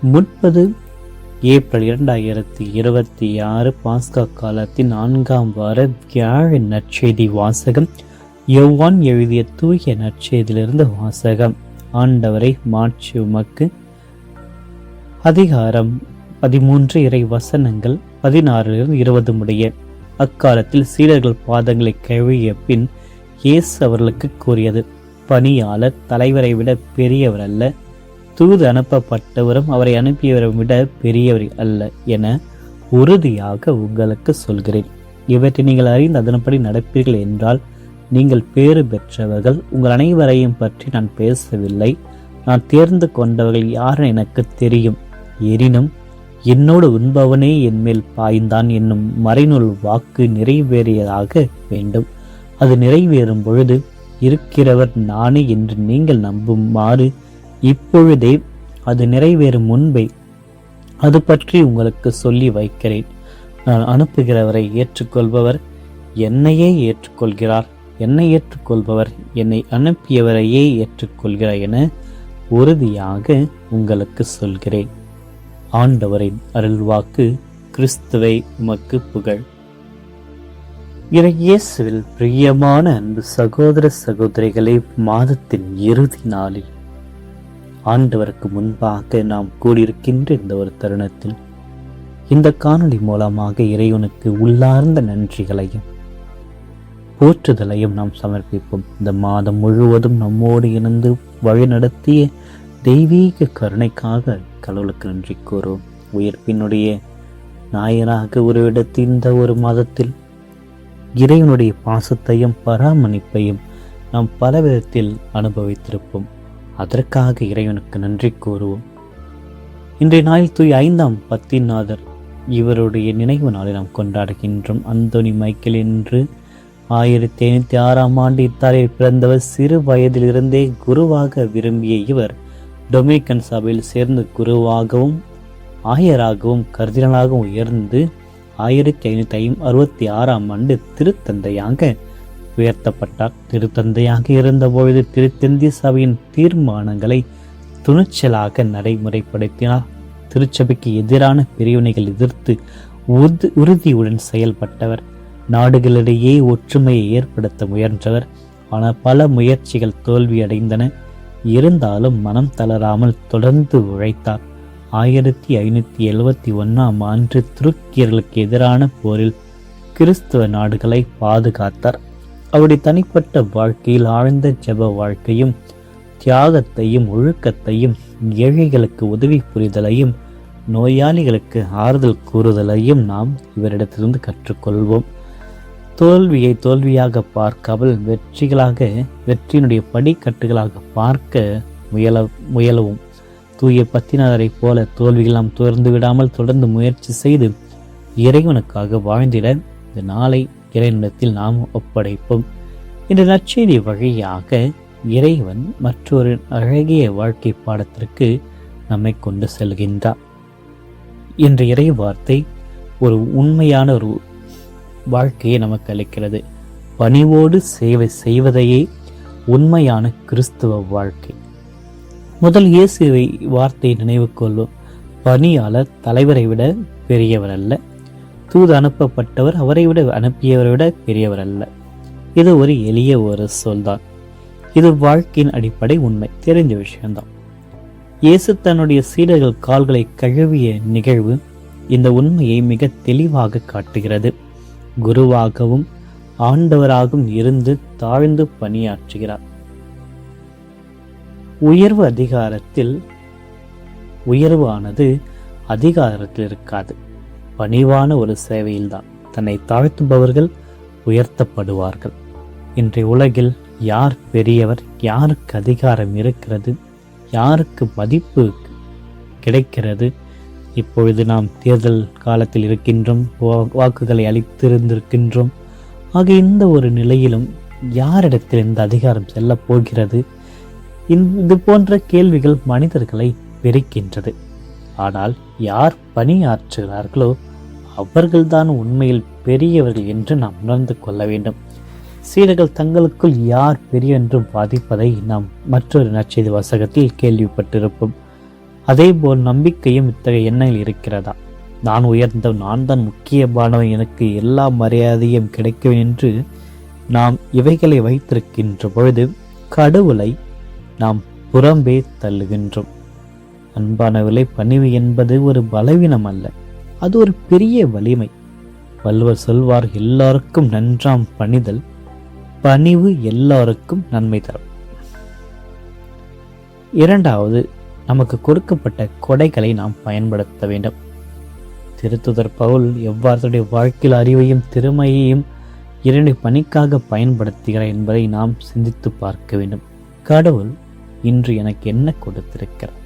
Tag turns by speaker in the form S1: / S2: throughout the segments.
S1: 30 April 2026 பாஸ்கா காலத்தின் 4ஆம் வார வியாழ நற்செய்தி வாசகம். யோவான் எழுதிய தூய நற்செய்தியிலிருந்து வாசகம். ஆண்டவரை மாட்சி உமக்கு. அதிகாரம் 13, இறை வசனங்கள் 16-20 முடிய. அக்காலத்தில் சீடர்கள் பாதங்களை கழுவிய பின் இயேசு அவர்களுக்கு கூறியது: பணியாளர் தலைவரை விட பெரியவர் அல்ல, தூது அனுப்பப்பட்டவரும் அவரை அனுப்பியவரை விட பெரியவர் அல்ல என உறுதியாக உங்களுக்கு சொல்கிறேன். இவற்றை நீங்கள் அறிந்து அதன்படி நடப்பீர்கள் என்றால் நீங்கள் பேறு பெற்றவர்கள். உங்கள் அனைவரையும் பற்றி நான் பேசவில்லை. நான் தேர்ந்து கொண்டவர்கள் யார் எனக்கு தெரியும். எனினும் என்னோடு உண்பவனே என்மேல் பாய்ந்தான் என்னும் மறைநூல் வாக்கு நிறைவேறியதாக வேண்டும். அது நிறைவேறும் பொழுது இருக்கிறவர் நானே என்று நீங்கள் நம்புமாறு இப்பொழுதே அது நிறைவேறும் முன்பே அது பற்றி உங்களுக்கு சொல்லி வைக்கிறேன். நான் அனுப்புகிறவரை ஏற்றுக்கொள்பவர் என்னையே ஏற்றுக்கொள்கிறார், என்னை ஏற்றுக்கொள்பவர் என்னை அனுப்பியவரையே ஏற்றுக்கொள்கிறார் என உறுதியாக உங்களுக்கு சொல்கிறேன். ஆண்டவரின் அருள்வாக்கு. கிறிஸ்துவை உமக்கு புகழ். இயேசுவில் பிரியமான அன்பு சகோதர சகோதரிகளே, மாதத்தின் இறுதி நாளில் ஆண்டவருக்கு முன்பாக நாம் கூடியிருக்கின்ற இந்த ஒரு தருணத்தில் இந்த காணொளி மூலமாக இறைவனுக்கு உள்ளார்ந்த நன்றிகளையும் போற்றுதலையும் நாம் சமர்ப்பிப்போம். இந்த மாதம் முழுவதும் நம்மோடு இணைந்து வழிநடத்திய தெய்வீக கருணைக்காக கடவுளுக்கு நன்றி கூறுவோம். உயிர்ப்பினுடைய நாயனாக உருவெடுத்து இந்த ஒரு மாதத்தில் இறைவனுடைய பாசத்தையும் பராமரிப்பையும் நாம் பல விதத்தில் அனுபவித்திருப்போம். அதற்காக இறைவனுக்கு நன்றி கூறுவோம். இன்றைய நாளில் தூய் 5ஆம் பத்திநாதர் இவருடைய நினைவு நாளை நாம் கொண்டாடுகின்றோம். அந்தோனி மைக்கேல் என்று 1506ஆம் ஆண்டு இத்தாலியில் பிறந்தவர். சிறு வயதிலிருந்தே குருவாக விரும்பிய இவர் டொமினிக்கன் சபையில் சேர்ந்து குருவாகவும் ஆயராகவும் கர்தினாலாகவும் உயர்ந்து 1566ஆம் ஆண்டு திருத்தந்தையாக உயர்த்தப்பட்டார். திருத்தந்தையாக இருந்தபொழுது திருத்தந்தி சபையின் தீர்மானங்களை துணிச்சலாக நடைமுறைப்படுத்தினார். திருச்சபைக்கு எதிரான பிரிவினைகள் எதிர்த்து உறுதியுடன் செயல்பட்டவர். நாடுகளிடையே ஒற்றுமையை ஏற்படுத்த முயன்றவர். ஆனால் பல முயற்சிகள் தோல்வியடைந்தன. இருந்தாலும் மனம் தளராமல் தொடர்ந்து உழைத்தார். 1571ஆம் ஆண்டு துருக்கியர்களுக்கு எதிரான போரில் கிறிஸ்துவ நாடுகளை பாதுகாத்தார். அவருடைய தனிப்பட்ட வாழ்க்கையில் ஆழ்ந்த ஜெப வாழ்க்கையும் தியாகத்தையும் ஒழுக்கத்தையும் ஏழைகளுக்கு உதவி புரிதலையும் நோயாளிகளுக்கு ஆறுதல் கூறுதலையும் நாம் இவரிடத்திலிருந்து கற்றுக்கொள்வோம். தோல்வியை தோல்வியாக பார்க்காமல் வெற்றியினுடைய படிக்கட்டுகளாக பார்க்க முயலவும். தூய பத்தினாரை போல தோல்விகள் நாம் துறந்து விடாமல் தொடர்ந்து முயற்சி செய்து இறைவனுக்காக வாழ்ந்திட இந்த நாளை இறைவனிடத்தில் நாம் ஒப்படைப்போம். இந்த நற்செய்தி வழியாக இறைவன் மற்றொரு அழகிய வாழ்க்கை பாடத்திற்கு நம்மை கொண்டு செல்கின்றார். என்ற இறை வார்த்தை ஒரு உண்மையான ஒரு வாழ்க்கையை நமக்கு அளிக்கிறது. பணிவோடு சேவை செய்வதையே உண்மையான கிறிஸ்துவ வாழ்க்கை. முதல் இயேசுவை வார்த்தையை நினைவு கொள்வோம். பணியாளர் தலைவரை விட பெரியவர் அல்ல, தூது அனுப்பப்பட்டவர் அவரை விட அனுப்பியவரை விட பெரியவர் அல்ல. இது ஒரு எளிய ஒரு சொல்தான். இது வாழ்க்கையின் அடிப்படை உண்மை, தெரிஞ்ச விஷயம்தான். இயேசு தன்னுடைய சீடர்கள் கால்களை கழுவிய நிகழ்வு இந்த உண்மையை மிக தெளிவாக காட்டுகிறது. குருவாகவும் ஆண்டவராகவும் இருந்து தாழ்ந்து பணியாற்றுகிறார். உயர்வானது அதிகாரத்தில் இருக்காது, பணிவான ஒரு சேவையில்தான். தன்னை தாழ்த்துபவர்கள் உயர்த்தப்படுவார்கள். இன்றைய உலகில் யார் பெரியவர், யாருக்கு அதிகாரம் இருக்கிறது, யாருக்கு மதிப்பு கிடைக்கிறது? இப்பொழுது நாம் தேர்தல் காலத்தில் இருக்கின்றோம், வாக்குகளை அளித்திருந்திருக்கின்றோம். ஆக இந்த ஒரு நிலையிலும் யாரிடத்தில் இந்த அதிகாரம் செல்ல போகிறது? இது போன்ற கேள்விகள் மனிதர்களை வெறுக்கின்றது. ஆனால் யார் பணியாற்றுகிறார்களோ அவர்கள்தான் உண்மையில் பெரியவர்கள் என்று நாம் உணர்ந்து கொள்ள வேண்டும். சீடர்கள் தங்களுக்குள் யார் பெரிய என்று வாதிப்பதை நாம் மற்றொரு நற்செய்தி வாசகத்தில் கேள்விப்பட்டிருப்போம். அதேபோல் நம்பிக்கையும் இத்தகைய எண்ணங்கள் இருக்கிறதா? நான் உயர்ந்தவன், நான் தான் முக்கியமானவன், எனக்கு எல்லா மரியாதையும் கிடைக்கும் என்று நாம் இவைகளை வைத்திருக்கின்ற பொழுது கடவுளை நாம் புறம்பே தள்ளுகின்றோம். அன்பானவர்களே, பணிவு என்பது ஒரு பலவீனம் அல்ல, அது ஒரு பெரிய வலிமை. வள்ளுவர் சொல்வார், எல்லாருக்கும் நன்றாம் பணிதல், பணிவு எல்லாருக்கும் நன்மை தரும். இரண்டாவது, நமக்கு கொடுக்கப்பட்ட கொடைகளை நாம் பயன்படுத்த வேண்டும். திருத்துதர் பவுல் எவ்வாறு தன்னுடைய வாழ்க்கையில் அறிவையும் திறமையையும் இரண்டு பணிக்காக பயன்படுத்துகிறார் என்பதை நாம் சிந்தித்து பார்க்க வேண்டும். கடவுள் இன்று எனக்கு என்ன கொடுத்திருக்கிறார்?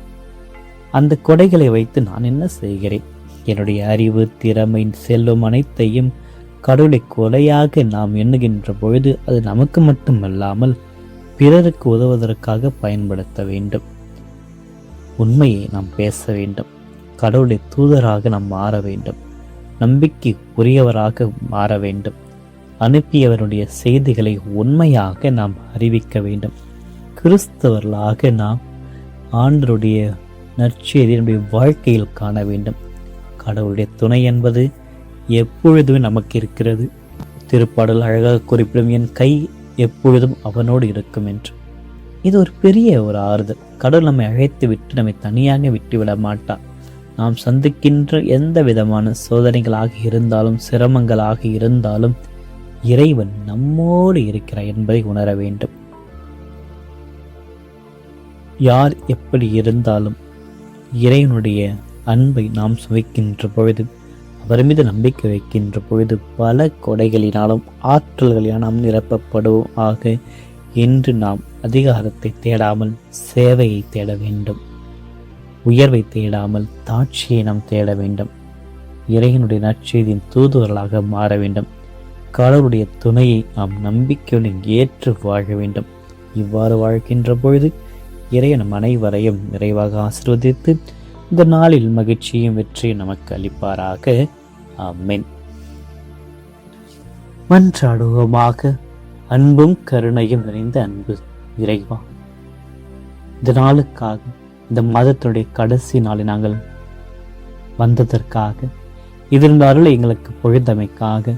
S1: அந்த கொடைகளை வைத்து நான் என்ன செய்கிறேன்? என்னுடைய அறிவு, திறமை, செல்வம் அனைத்தையும் கடவுளை கொடையாக நாம் எண்ணுகின்ற பொழுது அது நமக்கு மட்டுமல்லாமல் பிறருக்கு உதவுவதற்காக பயன்படுத்த வேண்டும். உண்மையை நாம் பேச வேண்டும். கடவுளை தூதராக நாம் மாற வேண்டும். நம்பிக்கை உரியவராக மாற வேண்டும். அனுப்பியவருடைய செய்திகளை உண்மையாக நாம் அறிவிக்க வேண்டும். கிறிஸ்தவர்களாக நாம் ஆண்டருடைய நற்செய்தியினுடைய வாழ்க்கையில் காண வேண்டும். கடவுளுடைய துணை என்பது எப்பொழுதுமே நமக்கு இருக்கிறது. திருப்பாடல் அழகாக குறிப்பிடும், என் கை எப்பொழுதும் அவனோடு இருக்கும் என்று. இது ஒரு பெரிய ஒரு ஆறுதல். கடவுள் நம்மை அழைத்து விட்டு நம்மை தனியாக விட்டுவிட மாட்டார். நாம் சந்திக்கின்ற எந்த விதமான சோதனைகளாக இருந்தாலும், சிரமங்களாக இருந்தாலும், இறைவன் நம்மோடு இருக்கிறார் என்பதை உணர வேண்டும். யார் எப்படி இருந்தாலும் இறைவனுடைய அன்பை நாம் சுவைக்கின்ற பொழுது, அவர் மீது நம்பிக்கை வைக்கின்ற பொழுது பல கொடைகளினாலும் ஆற்றல்களினால் நாம் நிரப்பப்படுவோம். ஆக இன்று நாம் அதிகாரத்தை தேடாமல் சேவையை தேட வேண்டும். உயர்வை தேடாமல் தாட்சியை நாம் தேட வேண்டும். இறைவனுடைய நற்செய்தியின் தூதுவர்களாக மாற வேண்டும். கடவுளுடைய துணையை நாம் நம்பிக்கையுடன் ஏற்று வாழ வேண்டும். இவ்வாறு வாழ்கின்ற பொழுது இறைவன் நம் அனைவரையும் நிறைவாக ஆசீர்வதித்து இந்த நாளில் மகிழ்ச்சியும் வெற்றியும் நமக்கு அளிப்பாராக. ஆமென். மன்றாடுவோமாக. அன்பும் கருணையும் நிறைந்த அன்பு இறைவா, இந்த நாளுக்காக, இந்த மாதத்தினுடைய கடைசி நாளை நாங்கள் வந்ததற்காக, இதிலிருந்த அருளை எங்களுக்கு பொழுதமைக்காக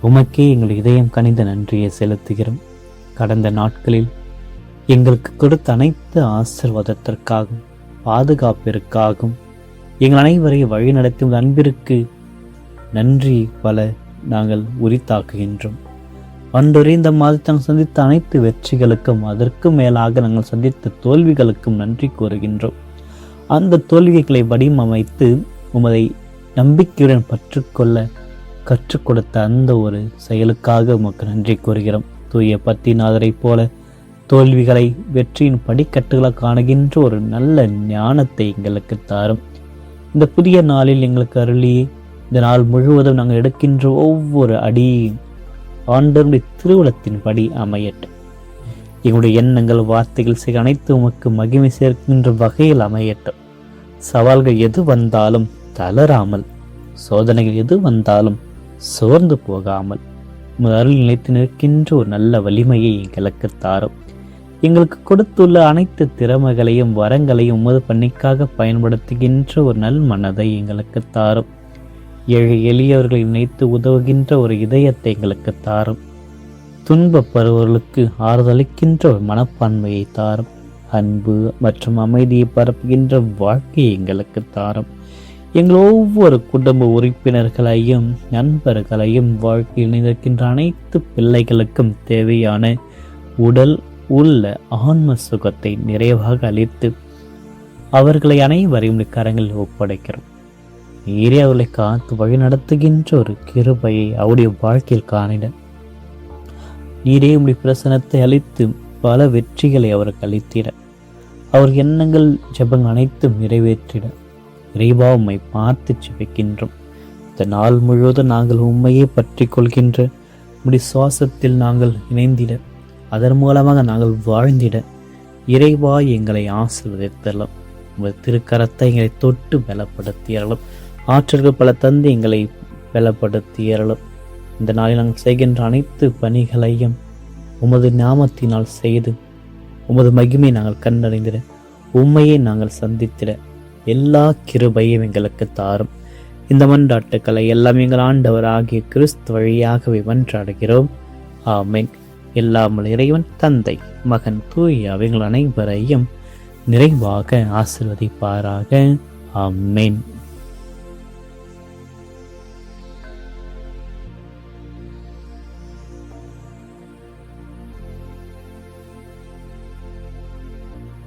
S1: உமக்கே எங்கள் இதயம் கனிந்த நன்றியை செலுத்துகிறோம். கடந்த நாட்களில் எங்களுக்கு கொடுத்த அனைத்து ஆசீர்வாதத்திற்காகவும் பாதுகாப்பிற்காகவும் எங்கள் அனைவரையும் வழி நடத்தும் அன்பிற்கு நன்றி பல நாங்கள் உரித்தாக்குகின்றோம். அன்றொரு இந்த மாதத்தில் சந்தித்த அனைத்து வெற்றிகளுக்கும், அதற்கு மேலாக நாங்கள் சந்தித்த தோல்விகளுக்கும் நன்றி கூறுகின்றோம். அந்த தோல்விகளை வடிவமைத்து உமதை நம்பிக்கையுடன் பற்றுக்கொள்ள கற்றுக் கொடுத்த அந்த ஒரு செயலுக்காக உமக்கு நன்றி கூறுகிறோம். தூய பத்திநாதரை போல தோல்விகளை வெற்றியின் படிக்கட்டுகளாக காணுகின்ற ஒரு நல்ல ஞானத்தை எங்களுக்கு தாரும். இந்த புதிய நாளில் எங்களுக்கு அருளி இந்த நாள் முழுவதும் நாங்கள் எடுக்கின்ற ஒவ்வொரு அடியும் ஆண்டவருடைய திருவுளத்தின் படி அமையட்டும். எங்களுடைய எண்ணங்கள், வார்த்தைகள், செய்ய அனைத்து உமக்கு மகிமை சேர்க்கின்ற வகையில் அமையட்டும். சவால்கள் எது வந்தாலும் தளராமல், சோதனைகள் எது வந்தாலும் சோர்ந்து போகாமல் அருள் நிலைத்து நிற்கின்ற ஒரு நல்ல வலிமையை எங்களுக்கு தாரும். எங்களுக்கு கொடுத்துள்ள அனைத்து திறமைகளையும் வரங்களையும் உமது பணிக்காக பயன்படுத்துகின்ற ஒரு நல் மனதை எங்களுக்கு தாரும். ஏழை எளியவர்களை நினைத்து உதவுகின்ற ஒரு இதயத்தை எங்களுக்கு தாரும். துன்பப்படுபவர்களுக்கு ஆறுதளிக்கின்ற ஒரு மனப்பான்மையை தாரும். அன்பு மற்றும் அமைதியை பரப்புகின்ற வாழ்க்கையை எங்களுக்கு தாரும். எங்கள் ஒவ்வொரு குடும்ப உறுப்பினர்களையும் நண்பர்களையும் வாழ்க்கையில் இணைந்திருக்கின்ற அனைத்து பிள்ளைகளுக்கும் தேவையான உடல் உள்ள ஆன்ம சுகத்தை நிறைவாக அளித்து அவர்களை அனைவரையும் கரங்களில் ஒப்படைக்கிறோம். நீரே அவர்களை காத்து வழி நடத்துகின்ற ஒரு கிருபையை அவருடைய வாழ்க்கையில் காணிட நீரே உடைய பிரசனத்தை அளித்து பல வெற்றிகளை அவருக்கு அளித்திட, அவர் எண்ணங்கள் ஜெபங்கள் அனைத்தும் நிறைவேற்றிட இறைவா உம்மை பார்த்து ஜெபிக்கின்றோம். இந்த நாள் முழுவதும் நாங்கள் உண்மையை பற்றி கொள்கின்ற உடைய சுவாசத்தில் நாங்கள் இணைந்திட, அதன் மூலமாக நாங்கள் வாழ்ந்திட இறைவா எங்களை ஆசீர்வதித்தரலாம். உங்கள் திருக்கரத்தை எங்களை தொட்டு பலப்படுத்தியறலும், ஆற்றல்கள் பல தந்து எங்களை பலப்படுத்தியறலும். இந்த நாளில் நாங்கள் செய்கின்ற அனைத்து பணிகளையும் உமது நாமத்தினால் செய்து உமது மகிமையை நாங்கள் கண்டறிந்திட, உண்மையை நாங்கள் சந்தித்திட எல்லா கிருபையும் எங்களுக்கு தாரும். இந்த மன்றாட்டுக்களை எல்லாம் எங்கள் ஆண்டவர் ஆகிய கிறிஸ்து வழியாகவே மன்றாடுகிறோம். ஆமென். எல்லாம் வல்ல இறைவன் தந்தை, மகன், தூய எங்கள் அனைவரையும் நிறைவாக ஆசீர்வதிப்பாராக. ஆமென்.